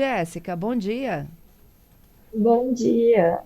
Jéssica, bom dia. Bom dia.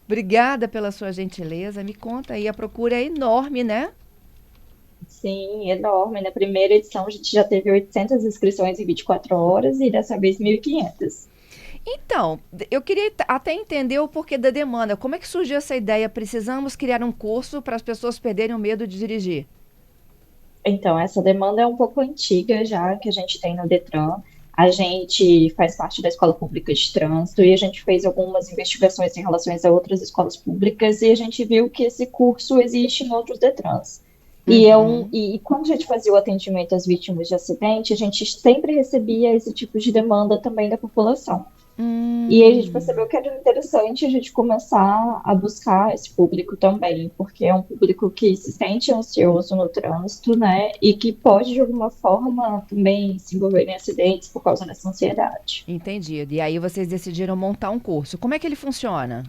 Obrigada pela sua gentileza. Me conta aí, a procura é enorme, né? Sim, enorme. Na primeira edição a gente já teve 800 inscrições em 24 horas e dessa vez 1.500. Então, eu queria até entender o porquê da demanda. Como é que surgiu essa ideia? Precisamos criar um curso para as pessoas perderem o medo de dirigir. Então, essa demanda é um pouco antiga já que a gente tem no Detran. A gente faz parte da Escola Pública de Trânsito e a gente fez algumas investigações em relação a outras escolas públicas e a gente viu que esse curso existe em outros Detrans. Uhum. E quando a gente fazia o atendimento às vítimas de acidente, a gente sempre recebia esse tipo de demanda também da população. E aí a gente Hum, percebeu que era interessante a gente começar a buscar esse público também, porque é um público que se sente ansioso no trânsito, né? E que pode, de alguma forma, também se envolver em acidentes por causa dessa ansiedade. entendido. E aí vocês decidiram montar um curso. Como é que ele funciona?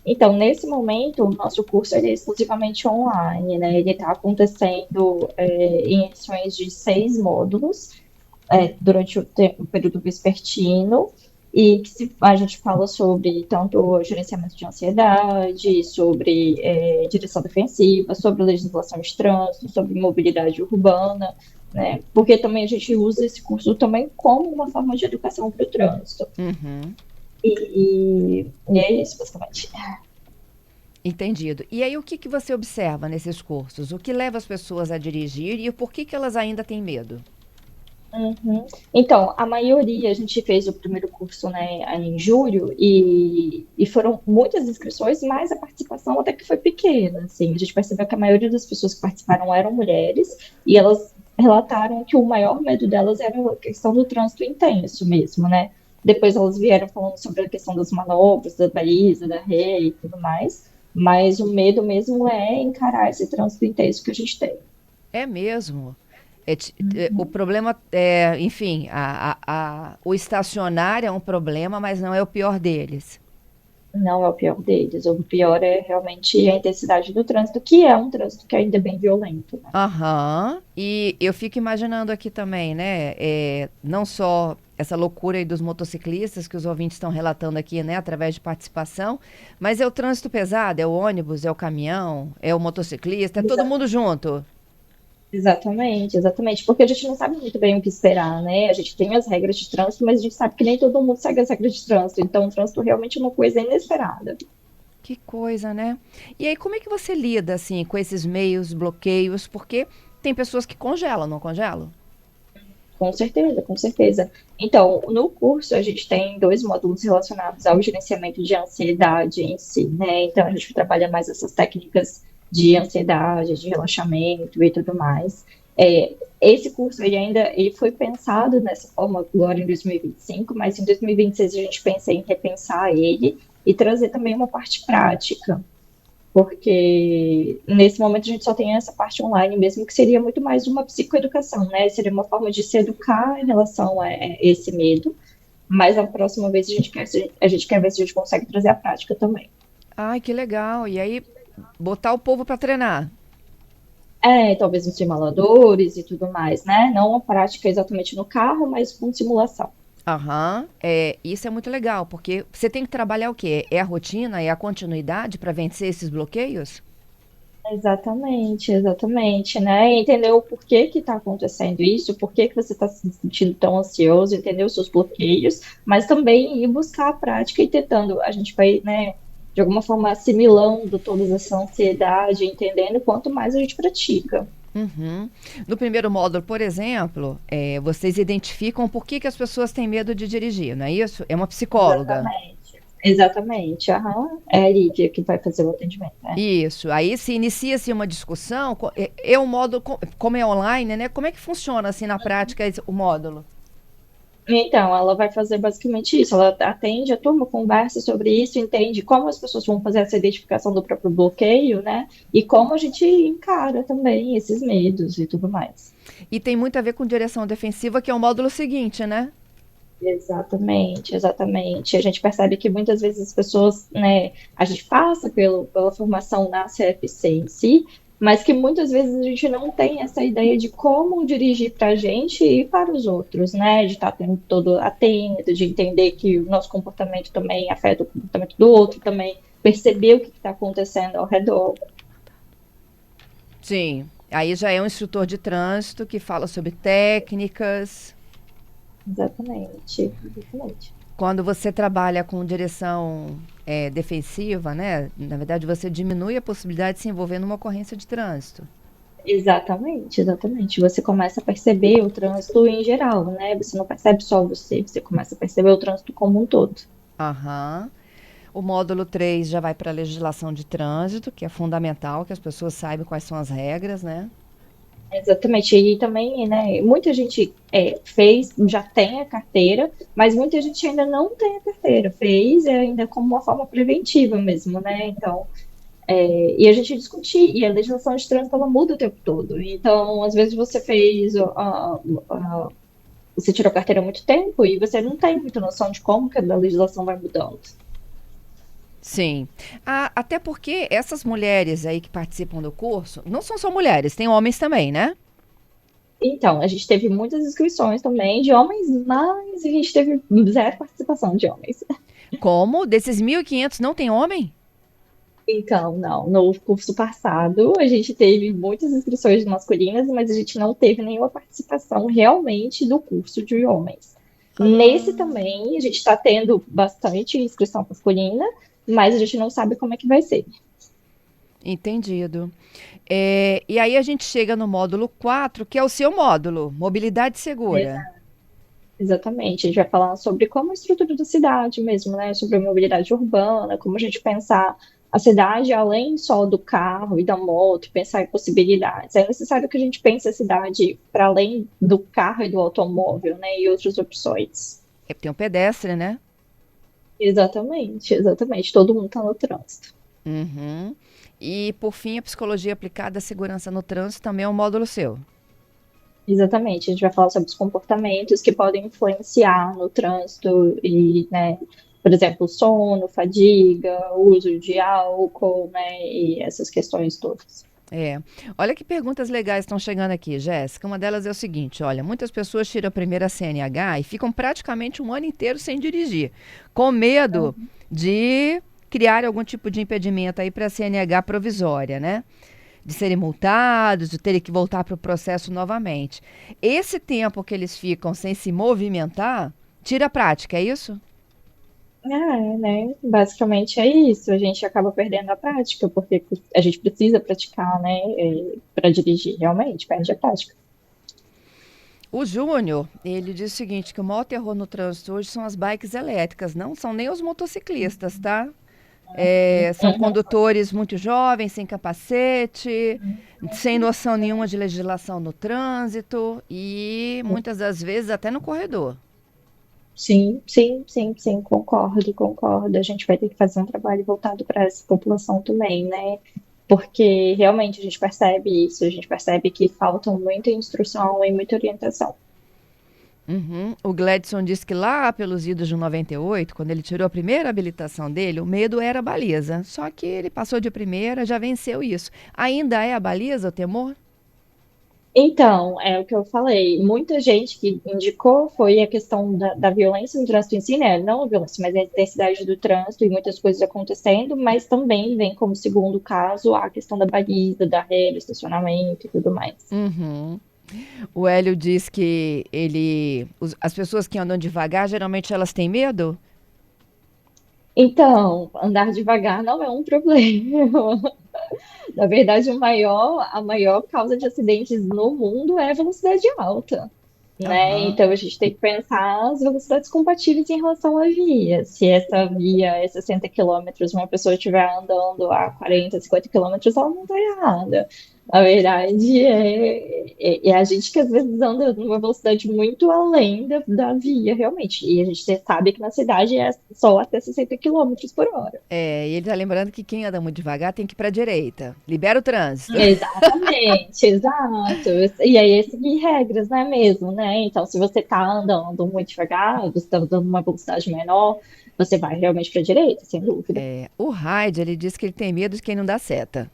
Então, nesse momento, o nosso curso ele é exclusivamente online, né? Ele está acontecendo em edições de 6 módulos durante o período vespertino, e que a gente fala sobre tanto o gerenciamento de ansiedade, sobre direção defensiva, sobre legislação de trânsito, sobre mobilidade urbana, né? Porque também a gente usa esse curso também como uma forma de educação para o trânsito. Uhum. E é isso, basicamente. Entendido. E aí, o que que você observa nesses cursos? O que leva as pessoas a dirigir e por que que elas ainda têm medo? Uhum. Então, a maioria, a gente fez o primeiro curso, né, em julho, e foram muitas inscrições, mas a participação até que foi pequena, assim. A gente percebeu que a maioria das pessoas que participaram eram mulheres, e elas relataram que o maior medo delas era a questão do trânsito intenso mesmo, né? Depois elas vieram falando sobre a questão das manobras, da baliza, da ré e tudo mais, mas o medo mesmo é encarar esse trânsito intenso que a gente tem. É mesmo. O problema é, enfim, o estacionar é um problema, mas não é o pior deles. Não é o pior deles. O pior é realmente a intensidade do trânsito, que é um trânsito que ainda é bem violento, né? Aham. E eu fico imaginando aqui também, né? Não só essa loucura aí dos motociclistas que os ouvintes estão relatando aqui, né, através de participação, mas é o trânsito pesado, é o ônibus, é o caminhão, é o motociclista, é todo Exa- mundo junto. Exatamente, exatamente. Porque a gente não sabe muito bem o que esperar, né? A gente tem as regras de trânsito, mas a gente sabe que nem todo mundo segue as regras de trânsito. Então, o trânsito realmente é uma coisa inesperada. Que coisa, né? E aí, como é que você lida, assim, com esses meios, bloqueios? Porque tem pessoas que congelam, não congelam? Com certeza, com certeza. Então, no curso, a gente tem 2 módulos relacionados ao gerenciamento de ansiedade em si, né? Então, a gente trabalha mais essas técnicas de ansiedade, de relaxamento e tudo mais. Esse curso, ele foi pensado dessa forma agora em 2025, mas em 2026 a gente pensa em repensar ele e trazer também uma parte prática, porque nesse momento a gente só tem essa parte online mesmo, que seria muito mais uma psicoeducação, né? Seria uma forma de se educar em relação a esse medo, mas a próxima vez a gente quer ver se a gente consegue trazer a prática também. Ai, que legal. E aí, botar o povo para treinar. Talvez uns simuladores e tudo mais, né? Não a prática exatamente no carro, mas com simulação. Aham, isso é muito legal, porque você tem que trabalhar o quê? É a rotina, é a continuidade para vencer esses bloqueios? Exatamente, exatamente, né? E entender o porquê que está acontecendo isso, por que que você está se sentindo tão ansioso, entender os seus bloqueios, mas também ir buscar a prática e tentando, a gente vai, né, de alguma forma assimilando toda essa ansiedade, entendendo quanto mais a gente pratica. Uhum. No primeiro módulo, por exemplo, vocês identificam por que as pessoas têm medo de dirigir, não é isso? É uma psicóloga. Exatamente. Exatamente, aham. É a Lívia que vai fazer o atendimento, né? Isso. Aí se inicia-se uma discussão, é um módulo, como é online, né? Como é que funciona assim na prática o módulo? Então, ela vai fazer basicamente isso. Ela atende a turma, conversa sobre isso, entende como as pessoas vão fazer essa identificação do próprio bloqueio, né? E como a gente encara também esses medos e tudo mais. E tem muito a ver com direção defensiva, que é o módulo seguinte, né? Exatamente, exatamente. A gente percebe que muitas vezes as pessoas, né, a gente passa pela formação na CFC em si, mas que muitas vezes a gente não tem essa ideia de como dirigir para a gente e para os outros, né? De estar tendo todo atento, de entender que o nosso comportamento também afeta o comportamento do outro, também perceber o que está acontecendo ao redor. Sim. Aí já é um instrutor de trânsito que fala sobre técnicas. Exatamente, exatamente. Quando você trabalha com direção defensiva, né? Na verdade, você diminui a possibilidade de se envolver numa ocorrência de trânsito. Exatamente, exatamente. Você começa a perceber o trânsito em geral, né? Você não percebe só você, você começa a perceber o trânsito como um todo. Aham. O módulo 3 já vai para a legislação de trânsito, que é fundamental que as pessoas saibam quais são as regras, né? Exatamente. E também, né, muita gente fez, já tem a carteira, mas muita gente ainda não tem a carteira. Fez ainda como uma forma preventiva mesmo, né? Então, e a gente discutir, e a legislação de trânsito ela muda o tempo todo. Então, às vezes você fez, você tirou a carteira há muito tempo e você não tem muita noção de como que a legislação vai mudando. Sim. Até porque essas mulheres aí que participam do curso, não são só mulheres, tem homens também, né? Então, a gente teve muitas inscrições também de homens, mas a gente teve zero participação de homens. Como? Desses 1.500 não tem homem? Então, não. No curso passado, a gente teve muitas inscrições masculinas, mas a gente não teve nenhuma participação realmente do curso de homens. Nesse também, a gente está tendo bastante inscrição masculina, mas a gente não sabe como é que vai ser. Entendido. E aí a gente chega no módulo 4, que é o seu módulo, mobilidade segura. Exatamente. A gente vai falar sobre como a estrutura da cidade mesmo, né? Sobre a mobilidade urbana, como a gente pensar a cidade além só do carro e da moto, pensar em possibilidades. É necessário que a gente pense a cidade para além do carro e do automóvel, né? E outras opções. Tem um pedestre, né? Exatamente, exatamente. Todo mundo está no trânsito. Uhum. E, por fim, a psicologia aplicada à segurança no trânsito também é um módulo seu. Exatamente. A gente vai falar sobre os comportamentos que podem influenciar no trânsito e, né, por exemplo, sono, fadiga, uso de álcool, né, e essas questões todas. É. Olha que perguntas legais estão chegando aqui, Jéssica. Uma delas é o seguinte: olha, muitas pessoas tiram a primeira CNH e ficam praticamente um ano inteiro sem dirigir, com medo de criar algum tipo de impedimento aí para a CNH provisória, né? De serem multados, de terem que voltar para o processo novamente. Esse tempo que eles ficam sem se movimentar, tira a prática, é isso? Né? Basicamente é isso. A gente acaba perdendo a prática, porque a gente precisa praticar, né, para dirigir, realmente, perde a prática. O Júnior, ele diz o seguinte, que o maior terror no trânsito hoje são as bikes elétricas, não são nem os motociclistas, tá? São condutores muito jovens, sem capacete, sem noção nenhuma de legislação no trânsito e muitas das vezes até no corredor. Sim, sim, sim, sim, concordo, concordo. A gente vai ter que fazer um trabalho voltado para essa população também, né? Porque realmente a gente percebe isso, a gente percebe que falta muita instrução e muita orientação. Uhum. O Gladson disse que lá pelos idos de 98, quando ele tirou a primeira habilitação dele, o medo era a baliza. Só que ele passou de primeira, já venceu isso. Ainda é a baliza, o temor? Então, é o que eu falei. Muita gente que indicou foi a questão da violência no trânsito em si, né? Não a violência, mas a intensidade do trânsito e muitas coisas acontecendo, mas também vem como segundo caso a questão da baliza, da regra, estacionamento e tudo mais. Uhum. O Hélio diz que as pessoas que andam devagar, geralmente elas têm medo? Então, andar devagar não é um problema. Na verdade, a maior causa de acidentes no mundo é a velocidade alta, né? Aham. Então, a gente tem que pensar as velocidades compatíveis em relação à via. Se essa via é 60 quilômetros, uma pessoa estiver andando a 40, 50 quilômetros, ela não está errada. Na verdade, é a gente que às vezes anda numa velocidade muito além da via, realmente. E a gente sabe que na cidade é só até 60 quilômetros por hora. E ele está lembrando que quem anda muito devagar tem que ir para a direita. Libera o trânsito. Exatamente, exato. E aí é seguir regras, não é mesmo, né? Então, se você tá andando muito devagar, você está andando uma velocidade menor, você vai realmente para a direita, sem dúvida. O Hyde, ele diz que ele tem medo de quem não dá seta.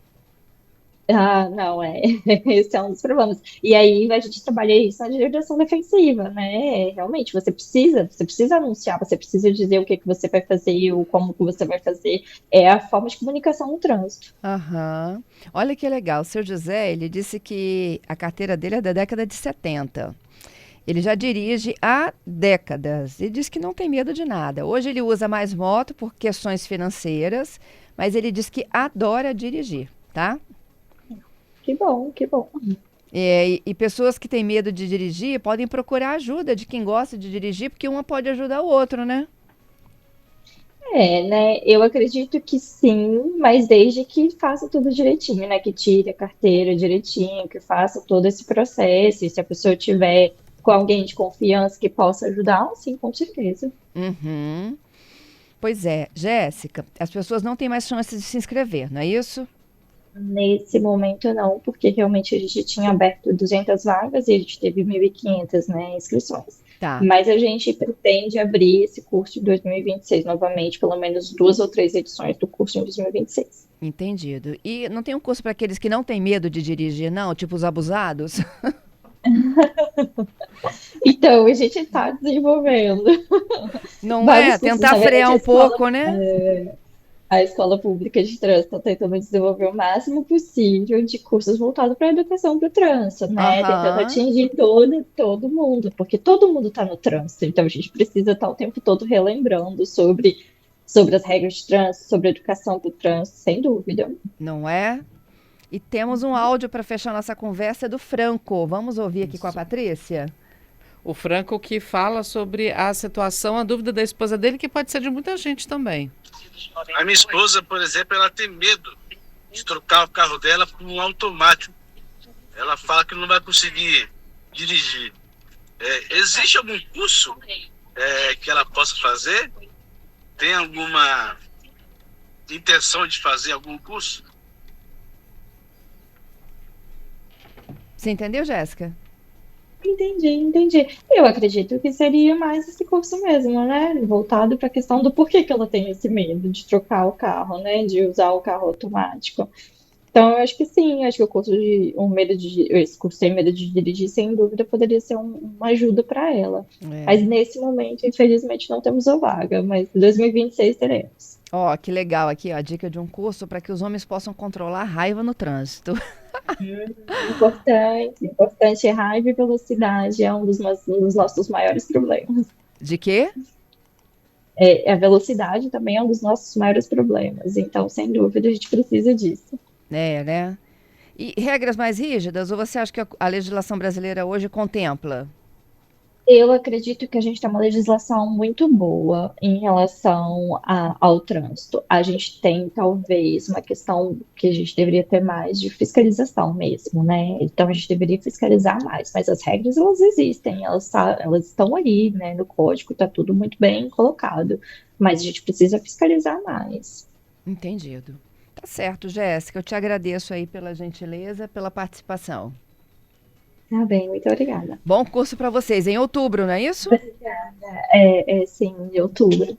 Ah, não, é. Esse é um dos problemas. E aí a gente trabalha isso na direção defensiva, né? Realmente, você precisa anunciar, você precisa dizer o que que você vai fazer, o como que você vai fazer. É a forma de comunicação no trânsito. Aham. Olha que legal. O seu José, ele disse que a carteira dele é da década de 70. Ele já dirige há décadas e diz que não tem medo de nada. Hoje ele usa mais moto por questões financeiras, mas ele diz que adora dirigir, tá? Que bom, que bom. E pessoas que têm medo de dirigir podem procurar ajuda de quem gosta de dirigir, porque uma pode ajudar o outro, né? É, né? Eu acredito que sim, mas desde que faça tudo direitinho, né? Que tire a carteira direitinho, que faça todo esse processo. E se a pessoa tiver com alguém de confiança que possa ajudar, sim, com certeza. Uhum. Pois é, Jéssica, as pessoas não têm mais chance de se inscrever, não é isso? Nesse momento não, porque realmente a gente tinha aberto 200 vagas e a gente teve 1.500, né, inscrições. Tá, Mas a gente pretende abrir esse curso em 2026 novamente, pelo menos 2 ou 3 edições do curso em 2026. entendido. E não tem um curso para aqueles que não têm medo de dirigir, não? Tipo os abusados? Então, a gente está desenvolvendo Não é? vários cursos. Tentar Na frear verdade, um pouco, né? a escola pública de trânsito está tentando desenvolver o máximo possível de cursos voltados para a educação para o trânsito, né? Tentando Aham. atingir todo mundo, porque todo mundo está no trânsito, então a gente precisa estar o tempo todo relembrando sobre as regras de trânsito, sobre a educação para o trânsito, sem dúvida. Não é? E temos um áudio para fechar nossa conversa do Franco. Vamos ouvir aqui com a Isso. Patrícia? O Franco que fala sobre a situação, a dúvida da esposa dele, que pode ser de muita gente também. A minha esposa, por exemplo, ela tem medo de trocar o carro dela por um automático. Ela fala que não vai conseguir dirigir. Existe algum curso que ela possa fazer? Tem alguma intenção de fazer algum curso? Você entendeu, Jéssica? Entendi, entendi. Eu acredito que seria mais esse curso mesmo, né? Voltado para a questão do porquê que ela tem esse medo de trocar o carro, né? De usar o carro automático. Então, eu acho que sim, acho que o curso de um medo de esse curso sem medo de dirigir, sem dúvida, poderia ser uma ajuda para ela. É. Mas nesse momento, infelizmente, não temos a vaga, mas em 2026 teremos. Ó, que legal aqui, ó, a dica de um curso para que os homens possam controlar a raiva no trânsito. Importante, importante. Raiva e velocidade é um dos nossos maiores problemas. De quê? A velocidade também é um dos nossos maiores problemas. Então, sem dúvida, a gente precisa disso. É, né? E regras mais rígidas, ou você acha que a legislação brasileira hoje contempla? Eu acredito que a gente tem uma legislação muito boa em relação ao trânsito. A gente tem, talvez, uma questão que a gente deveria ter mais de fiscalização mesmo, né? Então, a gente deveria fiscalizar mais, mas as regras, elas existem, elas estão ali, né, no código, está tudo muito bem colocado, mas a gente precisa fiscalizar mais. Entendido. Tá certo, Jéssica. Eu te agradeço aí pela gentileza, pela participação. Tá bem, muito obrigada. Bom curso para vocês em outubro, não é isso? Sim, de outubro.